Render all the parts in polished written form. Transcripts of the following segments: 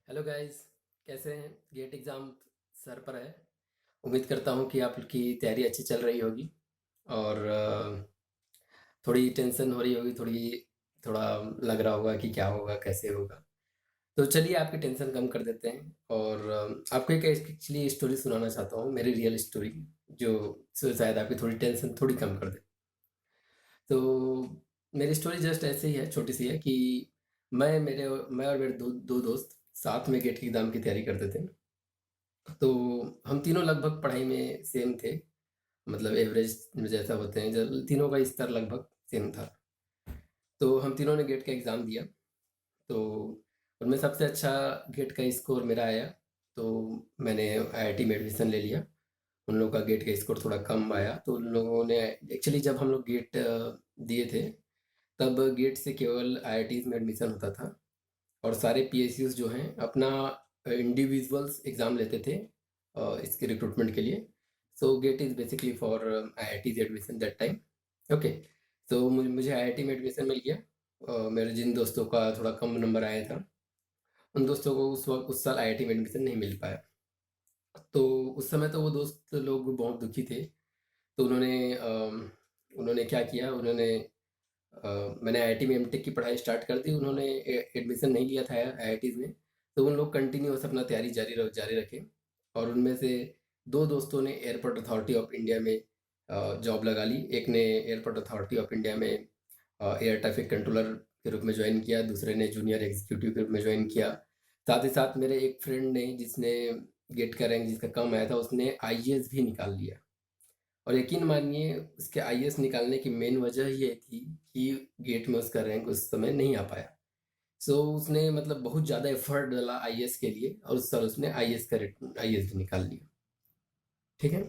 Hello guys, कैसे हैं? Gate exam sir पर है। उम्मीद करता हूँ कि आपकी तैयारी अच्छी चल रही होगी और थोड़ी टेंशन हो रही होगी, थोड़ा लग रहा होगा कि क्या होगा, कैसे होगा। तो चलिए आपकी टेंशन कम कर देते हैं और आपको एक एक्चुअली स्टोरी सुनाना चाहता हूँ, मेरी रियल स्टोरी, जो शायद आपकी थोड़ी टेंशन थोड़ी कम कर दे। तो मेरी स्टोरी जस्ट ऐसे ही है, छोटी सी है कि मैं और मेरे दो दोस्त साथ में गेट की एग्ज़ाम की तैयारी करते थे। तो हम तीनों लगभग पढ़ाई में सेम थे, मतलब एवरेज जैसा होते हैं, जब तीनों का स्तर लगभग सेम था। तो हम तीनों ने गेट का एग्ज़ाम दिया। तो उनमें सबसे अच्छा गेट का स्कोर मेरा आया। तो मैंने आईआईटी में एडमिशन ले लिया। उन लोगों का गेट का स्कोर थोड़ा कम आया, तो उन लोगों ने एक्चुअली जब हम लोग गेट दिए थे, तब गेट से केवल आईआईटीज़ में एडमिशन होता था और सारे पीएसयूज़ जो हैं अपना इंडिविजुअल्स एग्ज़ाम लेते थे इसके रिक्रूटमेंट के लिए। सो get is basically for IITs admission that time. Okay. तो मुझे आईआईटी में एडमिशन मिल गया। मेरे जिन दोस्तों का थोड़ा कम नंबर आया था, उन दोस्तों को उस साल आईआईटी में एडमिशन नहीं मिल पाया। तो उस समय तो वो दोस्त लोग बहुत दुखी थे। तो उन्होंने क्या किया, मैंने आईआईटी में एमटेक की पढ़ाई स्टार्ट कर दी। उन्होंने एडमिशन नहीं लिया था आईआईटीज़ में। तो उन लोग कंटिन्यूअस अपना तैयारी जारी रखे और उनमें से दो दोस्तों ने एयरपोर्ट अथॉरिटी ऑफ इंडिया में जॉब लगा ली। एक ने एयरपोर्ट अथॉरिटी ऑफ इंडिया में एयर ट्रैफिक कंट्रोलर के रूप में ज्वाइन किया, दूसरे ने जूनियर एग्जीक्यूटिव के रूप में ज्वाइन किया। साथ ही साथ मेरे एक फ्रेंड ने, जिसने गेट का रैंक जिसका कम आया था, उसने आईएएस भी निकाल लिया। और यकीन मानिए, उसके आईएएस निकालने की मेन वजह ये थी कि गेट में उसका रैंक उस समय नहीं आ पाया। सो उसने मतलब बहुत ज़्यादा एफर्ट डाला आईएएस के लिए और उस साल उसने आईएएस भी निकाल लिया। ठीक है।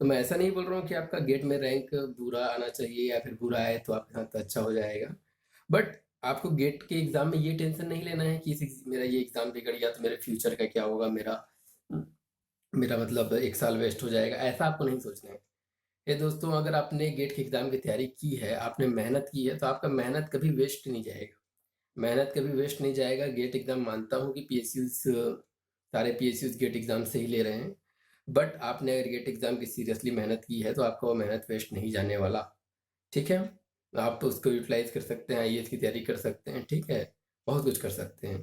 तो मैं ऐसा नहीं बोल रहा हूँ कि आपका गेट में रैंक बुरा आना चाहिए या फिर बुरा आए तो आपके साथ अच्छा हो जाएगा। बट आपको गेट के एग्जाम में ये टेंशन नहीं लेना है कि मेरा ये एग्जाम बिगड़ गया तो मेरे फ्यूचर का क्या होगा, मेरा मेरा मतलब एक साल वेस्ट हो जाएगा, ऐसा आपको नहीं सोचना है। ये दोस्तों, अगर आपने गेट के एग्जाम की तैयारी की है, आपने मेहनत की है, तो आपका मेहनत कभी वेस्ट नहीं जाएगा। मेहनत कभी वेस्ट नहीं जाएगा। गेट एग्जाम मानता हूँ कि सारे पीएसयूज गेट एग्जाम से ही ले रहे हैं। बट आपने अगर गेट एग्जाम की सीरियसली मेहनत की है तो आपका वो मेहनत वेस्ट नहीं जाने वाला। ठीक है। आप तो उसको यूटिलाइज कर सकते हैं, आईएएस की तैयारी कर सकते हैं, ठीक है, बहुत कुछ कर सकते हैं।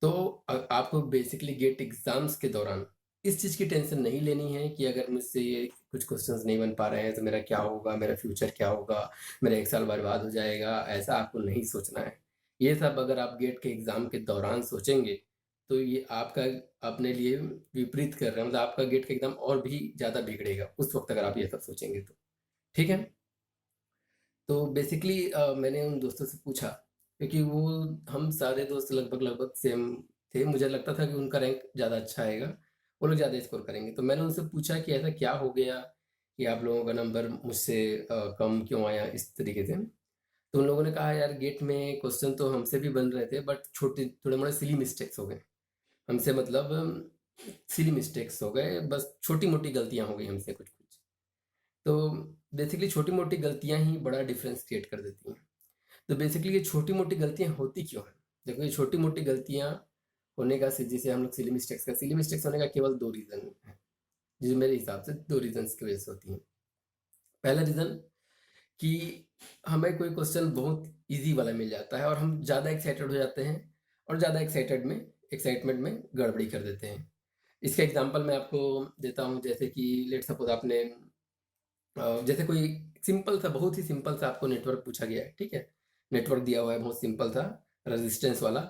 तो आपको बेसिकली गेट एग्जाम्स के दौरान इस चीज़ की टेंशन नहीं लेनी है कि अगर मुझसे ये कुछ क्वेश्चंस नहीं बन पा रहे हैं तो मेरा क्या होगा, मेरा फ्यूचर क्या होगा, मेरा एक साल बर्बाद हो जाएगा, ऐसा आपको नहीं सोचना है। ये सब अगर आप गेट के एग्ज़ाम के दौरान सोचेंगे तो ये आपका अपने लिए विपरीत कर रहे हैं, मतलब आपका गेट का एग्ज़ाम और भी ज़्यादा बिगड़ेगा उस वक्त अगर आप ये सब सोचेंगे तो। ठीक है। तो बेसिकली मैंने उन दोस्तों से पूछा, क्योंकि वो हम सारे दोस्त लगभग लगभग सेम थे। मुझे लगता था कि उनका रैंक ज़्यादा अच्छा आएगा, वो लोग ज़्यादा स्कोर करेंगे। तो मैंने उनसे पूछा कि ऐसा क्या हो गया कि आप लोगों का नंबर मुझसे कम क्यों आया, इस तरीके से। तो उन लोगों ने कहा, यार गेट में क्वेश्चन तो हमसे भी बन रहे थे, बट छोटे थोड़े मोड़े सिली मिस्टेक्स हो गए हमसे, मतलब सिली मिस्टेक्स हो गए, बस छोटी मोटी गलतियां हो गई हमसे कुछ कुछ। तो बेसिकली छोटी मोटी गलतियां ही बड़ा डिफरेंस क्रिएट कर देती हैं। तो बेसिकली ये छोटी मोटी गलतियां होती क्यों हैं? देखो, ये छोटी मोटी गलतियां होने का, जिसे हम लोग सिली मिस्टेक्स होने का केवल दो रीज़न है, जो मेरे हिसाब से दो रीजंस की वजह से होती हैं। पहला रीज़न कि हमें कोई क्वेश्चन बहुत इजी वाला मिल जाता है और हम ज़्यादा एक्साइटेड हो जाते हैं और ज़्यादा एक्साइटमेंट में गड़बड़ी कर देते हैं। इसका एग्जांपल मैं आपको देता हूँ। जैसे कि लेट सपोज आपने जैसे कोई सिंपल सा, बहुत ही सिंपल सा आपको नेटवर्क पूछा गया है, ठीक है। नेटवर्क दिया हुआ है बहुत सिंपल सा, रेजिस्टेंस वाला,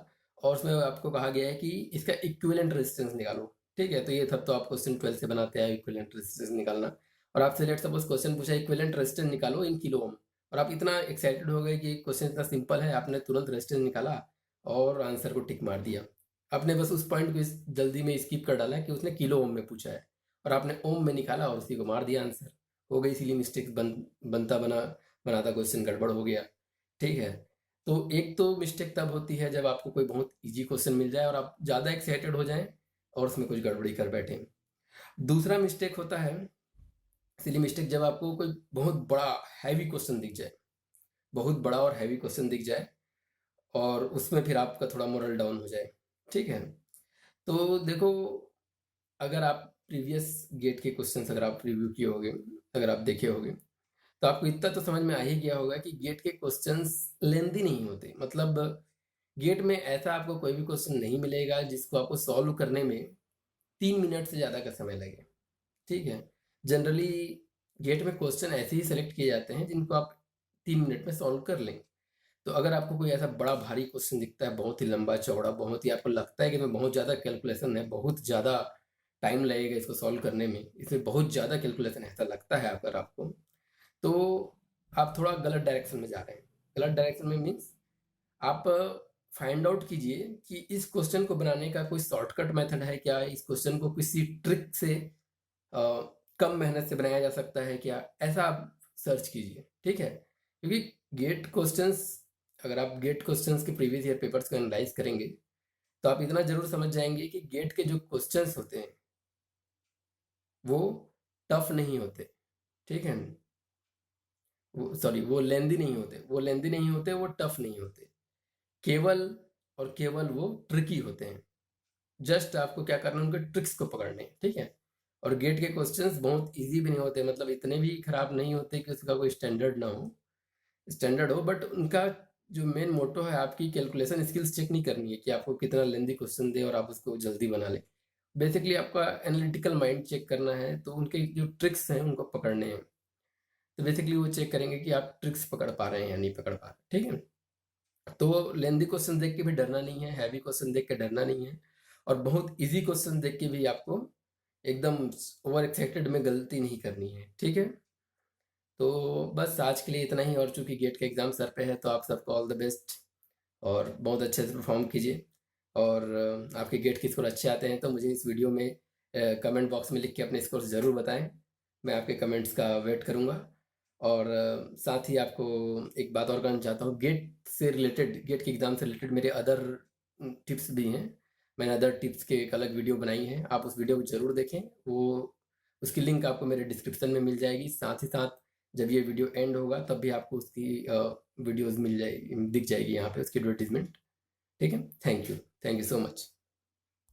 और उसमें आपको कहा गया है कि इसका इक्विवेलेंट रेजिस्टेंस निकालो। ठीक है। तो ये सब तो आप क्वेश्चन 12 से बनाते हैं, इक्विवेलेंट रेजिस्टेंस निकालना। और आपसे लेट सपोज क्वेश्चन पूछा इक्विवेलेंट रेजिस्टेंस निकालो इन किलो ओम, और आप इतना एक्साइटेड हो गए कि क्वेश्चन इतना सिंपल है, आपने तुरंत रेजिस्टेंस निकाला और आंसर को टिक मार दिया। आपने बस उस पॉइंट को जल्दी में स्किप कर डाला कि उसने किलो ओम में पूछा है, और आपने ओम में निकाला और उसी को मार दिया आंसर। हो गई सिली मिस्टेक्स, बनता बनाता क्वेश्चन गड़बड़ हो गया। ठीक है। तो एक तो मिस्टेक तब होती है जब आपको कोई बहुत इजी क्वेश्चन मिल जाए और आप ज़्यादा एक्साइटेड हो जाएं और उसमें कुछ गड़बड़ी कर बैठें। दूसरा मिस्टेक होता है, सिली मिस्टेक, जब आपको कोई बहुत बड़ा हैवी क्वेश्चन दिख जाए, बहुत बड़ा और हैवी क्वेश्चन दिख जाए और उसमें फिर आपका थोड़ा मोरल डाउन हो जाए। ठीक है। तो देखो, अगर आप प्रीवियस गेट के क्वेश्चंस अगर आप रिव्यू किए होगे, अगर आप देखे होगे, तो आपको इतना तो समझ में आ ही गया होगा कि गेट के क्वेश्चंस लेंदी नहीं होते। मतलब गेट में ऐसा आपको कोई भी क्वेश्चन नहीं मिलेगा जिसको आपको सॉल्व करने में 3 मिनट से ज़्यादा का समय लगे। ठीक है, जनरली गेट में क्वेश्चन ऐसे ही सेलेक्ट किए जाते हैं जिनको आप 3 मिनट में सॉल्व कर लें। तो अगर आपको कोई ऐसा बड़ा भारी क्वेश्चन दिखता है, बहुत ही लंबा चौड़ा, बहुत ही आपको लगता है कि इसमें बहुत ज़्यादा कैलकुलेशन है, बहुत ज़्यादा टाइम लगेगा इसको सॉल्व करने में, इसमें बहुत ज़्यादा कैलकुलेशन है, ऐसा लगता है अगर आपको, तो आप थोड़ा गलत डायरेक्शन में जा रहे हैं। गलत डायरेक्शन में मीन्स आप फाइंड आउट कीजिए कि इस क्वेश्चन को बनाने का कोई शॉर्टकट मेथड है क्या, इस क्वेश्चन को किसी ट्रिक से कम मेहनत से बनाया जा सकता है क्या, ऐसा आप सर्च कीजिए। ठीक है, क्योंकि गेट क्वेश्चंस, अगर आप गेट क्वेश्चंस के प्रीवियस ईयर पेपर्स को एनालाइज करेंगे तो आप इतना जरूर समझ जाएंगे कि गेट के जो क्वेश्चंस होते हैं वो टफ नहीं होते। ठीक है, वो सॉरी वो लेंदी नहीं होते, वो लेंदी नहीं होते, वो टफ नहीं होते, केवल और केवल वो ट्रिकी होते हैं। जस्ट आपको क्या करना है, उनके ट्रिक्स को पकड़ने हैं। ठीक है, और गेट के क्वेश्चंस बहुत इजी भी नहीं होते, मतलब इतने भी खराब नहीं होते कि उसका कोई स्टैंडर्ड ना हो, स्टैंडर्ड हो, बट उनका जो मेन मोटो है आपकी कैलकुलेशन स्किल्स चेक नहीं करनी है कि आपको कितना लेंदी क्वेश्चन दे और आप उसको जल्दी बना ले। बेसिकली आपका एनालिटिकल माइंड चेक करना है, तो उनके जो ट्रिक्स हैं उनको पकड़ने हैं। तो बेसिकली वो चेक करेंगे कि आप ट्रिक्स पकड़ पा रहे हैं या नहीं पकड़ पा रहे। ठीक है, तो लेंदी क्वेश्चन देख के भी डरना नहीं है, हैवी क्वेश्चन देख के डरना नहीं है, और बहुत इजी क्वेश्चन देख के भी आपको एकदम ओवर एक्साइटेड में गलती नहीं करनी है। ठीक है, तो बस आज के लिए इतना ही, और चूंकि गेट का एग्ज़ाम सर पे है तो आप सबको ऑल द बेस्ट, और बहुत अच्छे से परफॉर्म कीजिए। और आपके गेट के स्कोर अच्छे आते हैं तो मुझे इस वीडियो में कमेंट बॉक्स में लिख के अपने स्कोर ज़रूर बताएं, मैं आपके कमेंट्स का वेट करूंगा। और साथ ही आपको एक बात और कहना चाहता हूँ, गेट से रिलेटेड, गेट के एग्ज़ाम से रिलेटेड मेरे अदर टिप्स भी हैं। मैंने अदर टिप्स के एक अलग वीडियो बनाई है, आप उस वीडियो को ज़रूर देखें, वो उसकी लिंक आपको मेरे डिस्क्रिप्शन में मिल जाएगी। साथ ही साथ जब ये वीडियो एंड होगा तब भी आपको उसकी वीडियोज़ मिल जाएगी, दिख जाएगी यहाँ पे उसकी एडवर्टीजमेंट। ठीक है, थैंक यू सो मच।